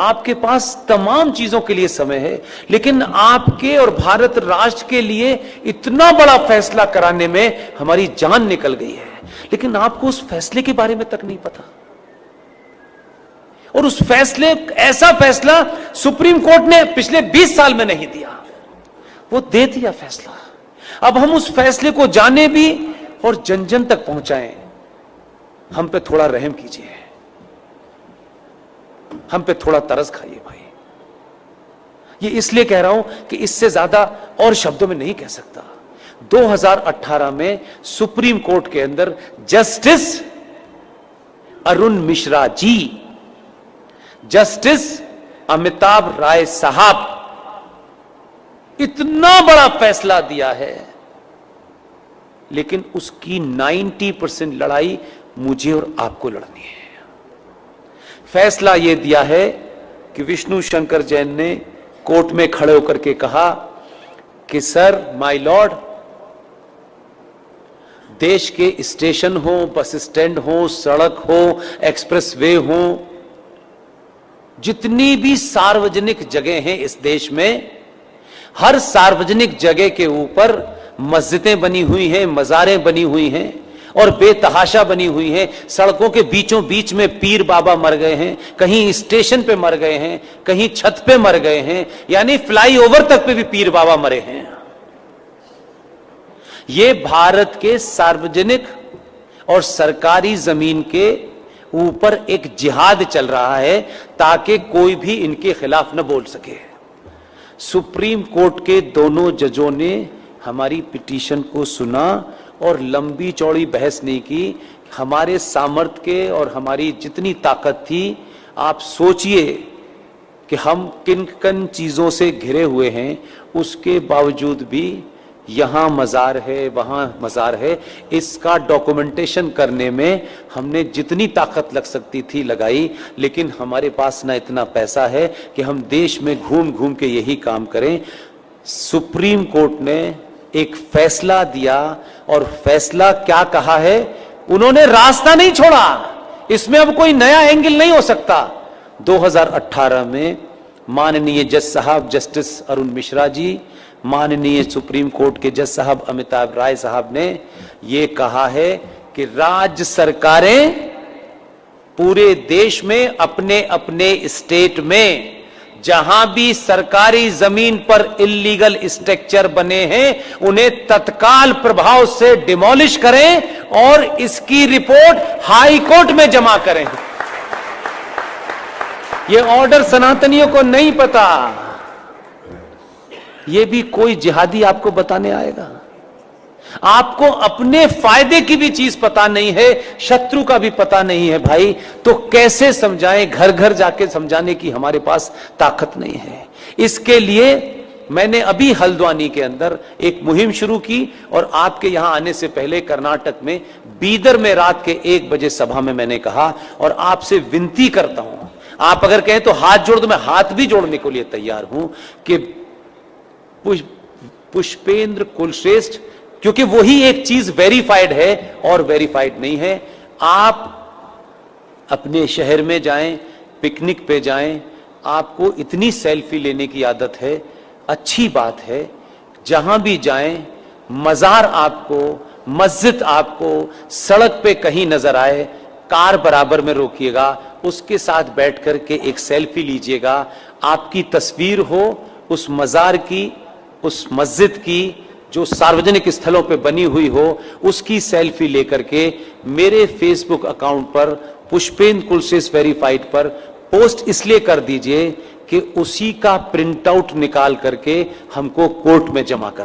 आपके पास तमाम चीजों के लिए समय है, लेकिन आपके और भारत राष्ट्र के लिए इतना बड़ा फैसला कराने में हमारी जान निकल गई है, लेकिन आपको उस फैसले के बारे में तक नहीं पता। और उस फैसले, ऐसा फैसला सुप्रीम कोर्ट ने पिछले 20 साल में नहीं दिया, वो दे दिया फैसला। अब हम उस फैसले को जाने भी और जन जन तक पहुंचाएं। हम पे थोड़ा रहम कीजिए, हम पे थोड़ा तरस खाइए भाई। ये इसलिए कह रहा हूं कि इससे ज्यादा और शब्दों में नहीं कह सकता। 2018 में सुप्रीम कोर्ट के अंदर जस्टिस अरुण मिश्रा जी, जस्टिस अमिताभ राय साहब इतना बड़ा फैसला दिया है, लेकिन उसकी 90% लड़ाई मुझे और आपको लड़नी है। फैसला यह दिया है कि विष्णु शंकर जैन ने कोर्ट में खड़े होकर के कहा कि सर, माय लॉर्ड, देश के स्टेशन हो, बस स्टैंड हो, सड़क हो, एक्सप्रेसवे हो, जितनी भी सार्वजनिक जगह हैं इस देश में, हर सार्वजनिक जगह के ऊपर मस्जिदें बनी हुई हैं, मज़ारें बनी हुई हैं और बेतहाशा बनी हुई हैं। सड़कों के बीचों बीच में पीर बाबा मर गए हैं, कहीं स्टेशन पे मर गए हैं, कहीं छत पे मर गए हैं, यानी फ्लाईओवर तक पे भी पीर बाबा मरे हैं। ये भारत के सार्वजनिक और सरकारी जमीन के ऊपर एक जिहाद चल रहा है ताकि कोई भी इनके खिलाफ न बोल सके। सुप्रीम कोर्ट के दोनों जजों ने हमारी पिटीशन को सुना और लंबी चौड़ी बहस नहीं की। हमारे सामर्थ्य के और हमारी जितनी ताकत थी, आप सोचिए कि हम किन किन चीजों से घिरे हुए हैं, उसके बावजूद भी यहां मजार है, वहां मजार है, इसका डॉक्यूमेंटेशन करने में हमने जितनी ताकत लग सकती थी लगाई, लेकिन हमारे पास ना इतना पैसा है कि हम देश में घूम घूम के यही काम करें। सुप्रीम कोर्ट ने एक फैसला दिया और फैसला क्या कहा है, उन्होंने रास्ता नहीं छोड़ा, इसमें अब कोई नया एंगल नहीं हो सकता। 2018 में माननीय जज साहब जस्टिस अरुण मिश्रा जी, माननीय सुप्रीम कोर्ट के जज साहब अमिताभ राय साहब ने यह कहा है कि राज्य सरकारें पूरे देश में अपने अपने स्टेट में जहां भी सरकारी जमीन पर इल्लीगल स्ट्रक्चर बने हैं, उन्हें तत्काल प्रभाव से डिमोलिश करें और इसकी रिपोर्ट हाई कोर्ट में जमा करें। यह ऑर्डर सनातनियों को नहीं पता, यह भी कोई जिहादी आपको बताने आएगा। आपको अपने फायदे की भी चीज पता नहीं है, शत्रु का भी पता नहीं है भाई, तो कैसे समझाएं? घर घर जाके समझाने की हमारे पास ताकत नहीं है। इसके लिए मैंने अभी हल्द्वानी के अंदर एक मुहिम शुरू की और आपके यहां आने से पहले कर्नाटक में बीदर में रात के 1 बजे सभा में मैंने कहा, और आपसे विनती करता हूं, आप अगर कहें तो हाथ जोड़ दो, मैं हाथ भी जोड़ने के लिए तैयार हूं कि पुष्पेंद्र कुलश्रेष्ठ, क्योंकि वही एक चीज वेरीफाइड है और वेरीफाइड नहीं है। आप अपने शहर में जाएं, पिकनिक पे जाएं, आपको इतनी सेल्फी लेने की आदत है, अच्छी बात है। जहां भी जाएं, मजार आपको, मस्जिद आपको सड़क पे कहीं नजर आए, कार बराबर में रोकिएगा, उसके साथ बैठ करके एक सेल्फी लीजिएगा। आपकी तस्वीर हो उस मजार की, उस मस्जिद की जो सार्वजनिक स्थलों पे बनी हुई हो, उसकी सेल्फी लेकर के मेरे फेसबुक अकाउंट पर पुष्पेंद्र कुलश्रेष्ठ वेरीफाइड पर पोस्ट इसलिए कर दीजिए कि उसी का प्रिंट आउट निकाल करके हमको कोर्ट में जमा करना